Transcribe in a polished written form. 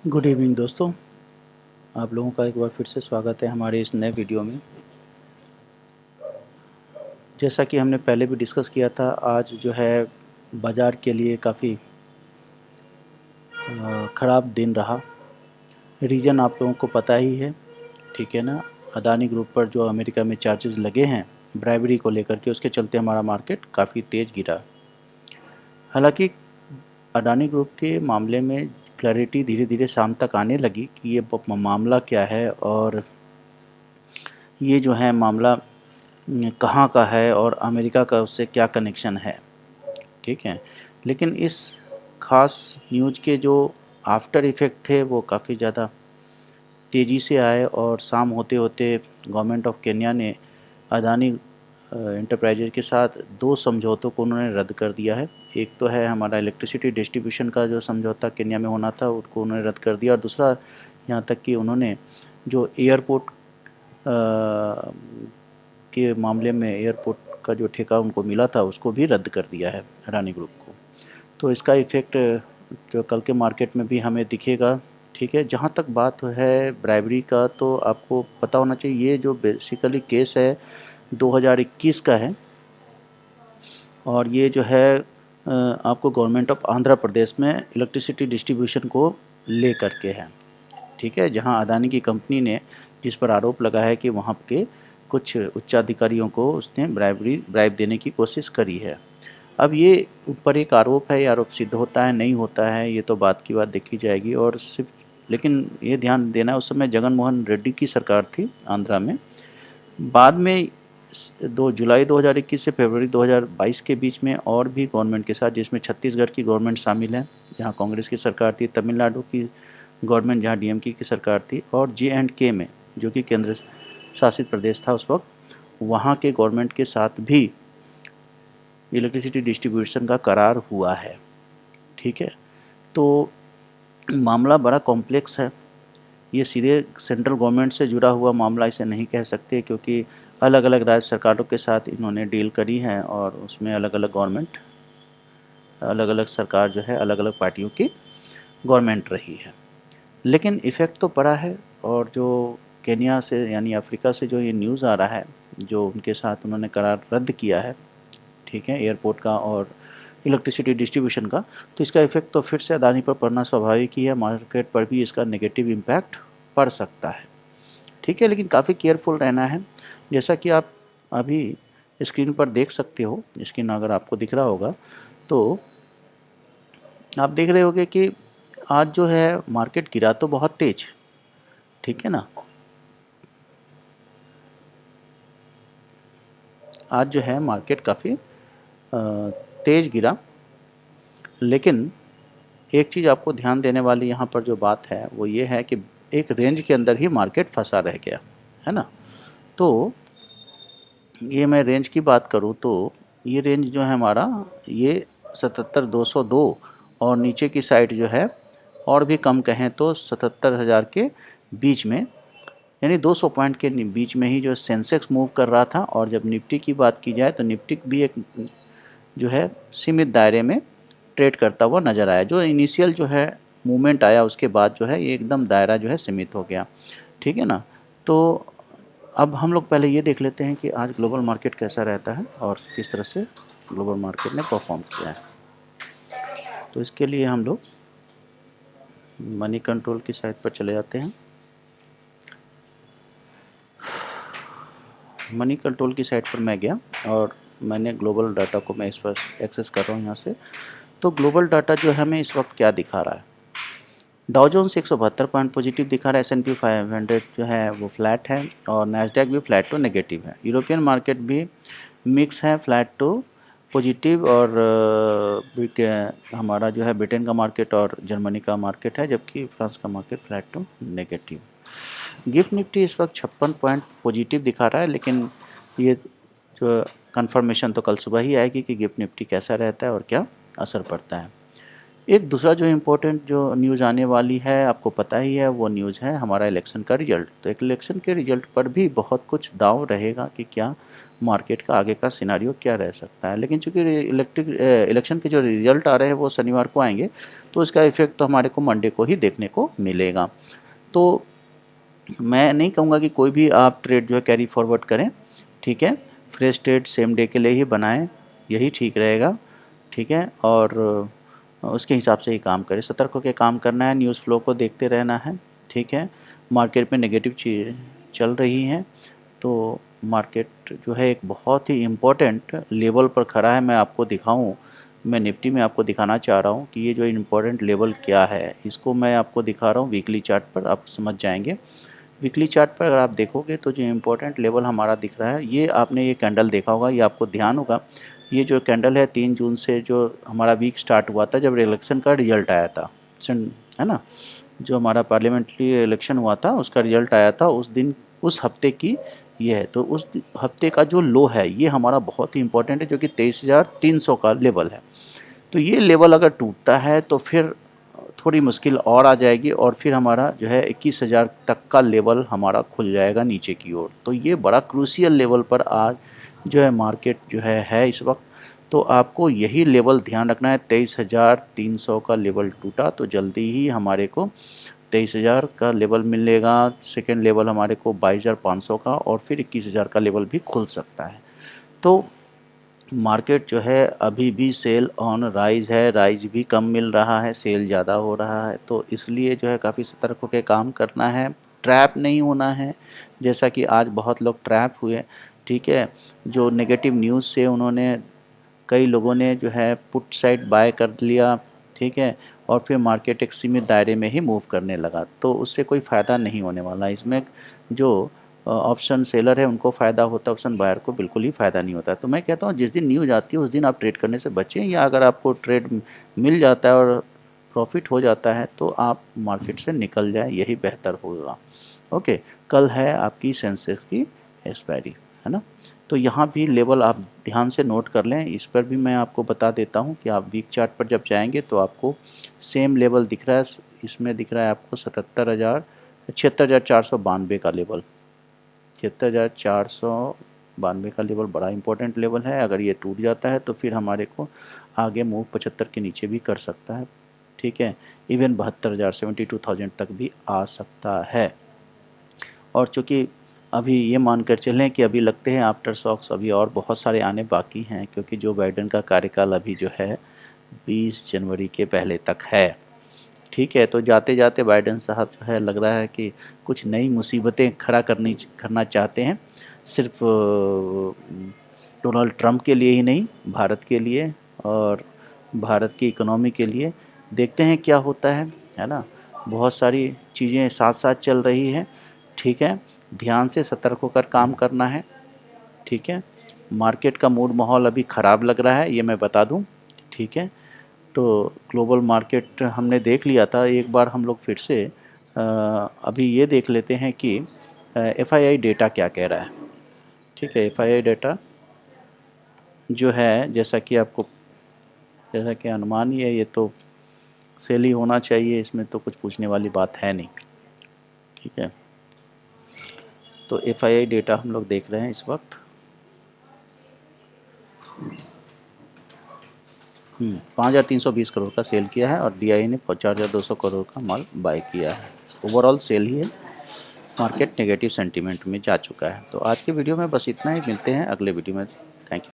Good evening दोस्तों। आप लोगों का एक बार फिर से स्वागत है हमारे इस नए वीडियो में। जैसा कि हमने पहले भी डिस्कस किया था, आज जो है बाज़ार के लिए काफ़ी ख़राब दिन रहा। रीज़न आप लोगों को पता ही है, ठीक है ना। अदानी ग्रुप पर जो अमेरिका में चार्जेस लगे हैं ब्राइबरी को लेकर के, उसके चलते हमारा मार्केट काफ़ी तेज़ गिरा। हालांकि अडानी ग्रुप के मामले में क्लैरिटी धीरे धीरे शाम तक आने लगी कि ये मामला क्या है और ये जो है मामला कहाँ का है और अमेरिका का उससे क्या कनेक्शन है, ठीक है। लेकिन इस खास न्यूज़ के जो आफ्टर इफ़ेक्ट थे वो काफ़ी ज़्यादा तेज़ी से आए और शाम होते होते गवर्नमेंट ऑफ केन्या ने अदानी एंटरप्राइजेज के साथ दो समझौतों को उन्होंने रद्द कर दिया है। एक तो है हमारा इलेक्ट्रिसिटी डिस्ट्रीब्यूशन का जो समझौता केन्या में होना था, उसको उन्होंने रद्द कर दिया, और दूसरा यहाँ तक कि उन्होंने जो एयरपोर्ट के मामले में एयरपोर्ट का जो ठेका उनको मिला था उसको भी रद्द कर दिया है अडानी ग्रुप को। तो इसका इफ़ेक्ट जो कल के मार्केट में भी हमें दिखेगा, ठीक है। जहाँ तक बात है ब्राइबरी का, तो आपको पता होना चाहिए ये जो बेसिकली केस है 2021 का है, और ये जो है आपको गवर्नमेंट ऑफ आंध्र प्रदेश में इलेक्ट्रिसिटी डिस्ट्रीब्यूशन को ले करके है, ठीक है। जहां अदानी की कंपनी ने, जिस पर आरोप लगा है कि वहां के कुछ उच्चाधिकारियों को उसने ब्राइब देने की कोशिश करी है। अब ये ऊपर एक आरोप है, ये आरोप सिद्ध होता है नहीं होता है ये तो बात की बात देखी जाएगी। और सिर्फ लेकिन ये ध्यान देना, उस समय जगन मोहन रेड्डी की सरकार थी आंध्रा में। बाद में 2 जुलाई 2021 से फरवरी 2022 के बीच में और भी गवर्नमेंट के साथ, जिसमें छत्तीसगढ़ की गवर्नमेंट शामिल है जहां कांग्रेस की सरकार थी, तमिलनाडु की गवर्नमेंट जहां डीएमके की सरकार थी, और जे.एंड.के में जो कि केंद्र शासित प्रदेश था उस वक्त, वहाँ के गवर्नमेंट के साथ भी इलेक्ट्रिसिटी डिस्ट्रीब्यूशन का करार हुआ है, ठीक है। तो मामला बड़ा कॉम्प्लेक्स है। ये सीधे सेंट्रल गवर्नमेंट से जुड़ा हुआ मामला इसे नहीं कह सकते, क्योंकि अलग अलग राज्य सरकारों के साथ इन्होंने डील करी है और उसमें अलग अलग गवर्नमेंट, अलग अलग सरकार जो है अलग अलग पार्टियों की गवर्नमेंट रही है। लेकिन इफ़ेक्ट तो पड़ा है। और जो केन्या से यानी अफ्रीका से जो ये न्यूज़ आ रहा है, जो उनके साथ उन्होंने करार रद्द किया है, ठीक है, एयरपोर्ट का और इलेक्ट्रिसिटी डिस्ट्रीब्यूशन का, तो इसका इफ़ेक्ट तो फिर से अदानी पर पड़ना स्वाभाविक ही है। मार्केट पर भी इसका नेगेटिव इम्पैक्ट पड़ सकता है, ठीक है। लेकिन काफ़ी केयरफुल रहना है। जैसा कि आप अभी स्क्रीन पर देख सकते हो, स्क्रीन अगर आपको दिख रहा होगा तो आप देख रहे होगे कि आज जो है मार्केट गिरा तो बहुत तेज, ठीक है ना। आज जो है मार्केट काफ़ी तेज गिरा। लेकिन एक चीज़ आपको ध्यान देने वाली यहाँ पर जो बात है वो ये है कि एक रेंज के अंदर ही मार्केट फंसा रह गया है ना। तो ये मैं रेंज की बात करूँ तो ये रेंज जो है हमारा, ये 77,202, और नीचे की साइड जो है और भी कम कहें तो 77,000 के बीच में, यानी 200 पॉइंट के बीच में ही जो सेंसेक्स मूव कर रहा था। और जब निफ्टी की बात की जाए तो निफ्टी भी एक जो है सीमित दायरे में ट्रेड करता हुआ नज़र आया। जो इनिशियल जो है मूवमेंट आया उसके बाद जो है ये एकदम दायरा जो है सीमित हो गया, ठीक है ना। तो अब हम लोग पहले ये देख लेते हैं कि आज ग्लोबल मार्केट कैसा रहता है और किस तरह से ग्लोबल मार्केट ने परफॉर्म किया है। तो इसके लिए हम लोग मनी कंट्रोल की साइट पर चले जाते हैं। मनी कंट्रोल की साइट पर मैं गया और मैंने ग्लोबल डाटा को मैं इस पर एक्सेस कर रहा हूँ यहाँ से। तो ग्लोबल डाटा जो है हमें इस वक्त क्या दिखा रहा है, डाउ जोन्स 172 पॉइंट पॉजिटिव दिखा रहा है, एस&पी 500 जो है वो फ्लैट है, और नैस्डैक भी फ्लैट टू नेगेटिव है। यूरोपियन मार्केट भी मिक्स है, फ्लैट टू पॉजिटिव, और हमारा जो है ब्रिटेन का मार्केट और जर्मनी का मार्केट है, जबकि फ्रांस का market flat to negative. GIFT Nifty इस वक्त 56 पॉइंट पॉजिटिव दिखा रहा है, लेकिन ये जो कंफर्मेशन तो कल सुबह ही आएगी कि गिफ्ट निफ्टी कैसा रहता है और क्या असर पड़ता है। एक दूसरा जो इम्पोर्टेंट जो न्यूज़ आने वाली है आपको पता ही है, वो न्यूज़ है हमारा इलेक्शन का रिजल्ट। तो एक इलेक्शन के रिजल्ट पर भी बहुत कुछ दांव रहेगा कि क्या मार्केट का आगे का सिनारियो क्या रह सकता है। लेकिन चूंकि इलेक्शन के जो रिजल्ट आ रहे हैं वो शनिवार को आएंगे, तो इसका इफेक्ट तो हमारे को मंडे को ही देखने को मिलेगा। तो मैं नहीं कहूँगा कि कोई भी आप ट्रेड जो है कैरी फॉरवर्ड करें, ठीक है। फ्रेश ट्रेड सेम डे के लिए ही बनाएं, यही ठीक रहेगा, ठीक है। और उसके हिसाब से ही काम करें, सतर्क होकर काम करना है, न्यूज़ फ्लो को देखते रहना है, ठीक है। मार्केट में नेगेटिव चीज़ चल रही हैं, तो मार्केट जो है एक बहुत ही इम्पोर्टेंट लेवल पर खड़ा है। मैं आपको दिखाऊं, मैं निफ्टी में आपको दिखाना चाह रहा हूं कि ये जो इम्पोर्टेंट लेवल क्या है, इसको मैं आपको दिखा रहा हूं वीकली चार्ट पर, आप समझ जाएंगे। वीकली चार्ट पर अगर आप देखोगे तो जो इम्पोर्टेंट लेवल हमारा दिख रहा है, ये आपने ये कैंडल देखा होगा, ये आपको ध्यान होगा। ये जो कैंडल है 3 जून से जो हमारा वीक स्टार्ट हुआ था, जब इलेक्शन का रिजल्ट आया था, है ना, जो हमारा पार्लियामेंट्री इलेक्शन हुआ था उसका रिजल्ट आया था उस दिन, उस हफ्ते की ये है। तो उस हफ्ते का जो लो है ये हमारा बहुत ही इंपॉर्टेंट है, जो कि 23,300 का लेवल है। तो ये लेवल अगर टूटता है तो फिर थोड़ी मुश्किल और आ जाएगी, और फिर हमारा जो है 21,000 तक का लेवल हमारा खुल जाएगा नीचे की ओर। तो ये बड़ा क्रूशियल लेवल पर आज जो है मार्केट जो है इस वक्त। तो आपको यही लेवल ध्यान रखना है, 23,300 का लेवल टूटा तो जल्दी ही हमारे को 23,000 का लेवल मिलेगा। सेकेंड लेवल हमारे को 22,500 का, और फिर 21,000 का लेवल भी खुल सकता है। तो मार्केट जो है अभी भी सेल ऑन राइज है, राइज भी कम मिल रहा है, सेल ज़्यादा हो रहा है। तो इसलिए जो है काफ़ी सतर्क होकर काम करना है, ट्रैप नहीं होना है, जैसा कि आज बहुत लोग ट्रैप हुए, ठीक है। जो नेगेटिव न्यूज़ से उन्होंने, कई लोगों ने जो है पुट साइड बाय कर लिया, ठीक है, और फिर मार्केट एक सीमित दायरे में ही मूव करने लगा, तो उससे कोई फ़ायदा नहीं होने वाला। इसमें जो ऑप्शन सेलर है उनको फ़ायदा होता है, ऑप्शन बायर को बिल्कुल ही फ़ायदा नहीं होता। तो मैं कहता हूँ जिस दिन न्यूज़ आती है उस दिन आप ट्रेड करने से बचें, या अगर आपको ट्रेड मिल जाता है और प्रॉफिट हो जाता है तो आप मार्केट से निकल जाए, यही बेहतर होगा। ओके, कल है आपकी सेंसेक्स की एक्सपायरी, है ना। तो यहाँ भी लेवल आप ध्यान से नोट कर लें, इस पर भी मैं आपको बता देता हूँ कि आप वीक चार्ट पर जब जाएंगे तो आपको सेम लेवल दिख रहा है, इसमें दिख रहा है आपको 76,492 का लेवल, 76,492 का लेवल बड़ा इंपॉर्टेंट लेवल है। अगर ये टूट जाता है तो फिर हमारे को आगे मूव 75 के नीचे भी कर सकता है, ठीक है। इवन 72,000 72,000 तक भी आ सकता है। और चूँकि अभी ये मानकर चलें कि अभी लगते हैं आफ्टर शॉक्स अभी और बहुत सारे आने बाकी हैं, क्योंकि जो बाइडेन का कार्यकाल अभी जो है 20 जनवरी के पहले तक है, ठीक है। तो जाते जाते बाइडेन साहब जो है लग रहा है कि कुछ नई मुसीबतें खड़ा करना चाहते हैं, सिर्फ डोनाल्ड ट्रंप के लिए ही नहीं, भारत के लिए और भारत की इकोनॉमी के लिए। देखते हैं क्या होता है ना। बहुत सारी चीज़ें साथ साथ चल रही हैं, ठीक है। ध्यान से सतर्क होकर काम करना है, ठीक है। मार्केट का मूड माहौल अभी ख़राब लग रहा है, ये मैं बता दूं, ठीक है। तो ग्लोबल मार्केट हमने देख लिया था, एक बार हम लोग फिर से अभी ये देख लेते हैं कि एफआईआई डेटा क्या कह रहा है, ठीक है। एफआईआई डेटा जो है, जैसा कि अनुमान ही है, ये तो सेल ही होना चाहिए, इसमें तो कुछ पूछने वाली बात है नहीं, ठीक है। तो एफआईआई डेटा हम लोग देख रहे हैं इस वक्त। 5,320 करोड़ का सेल किया है, और डीआई ने 4,200 करोड़ का माल बाय किया है। ओवरऑल सेल ही है, मार्केट नेगेटिव सेंटीमेंट में जा चुका है। तो आज के वीडियो में बस इतना ही, मिलते हैं अगले वीडियो में। Thank you.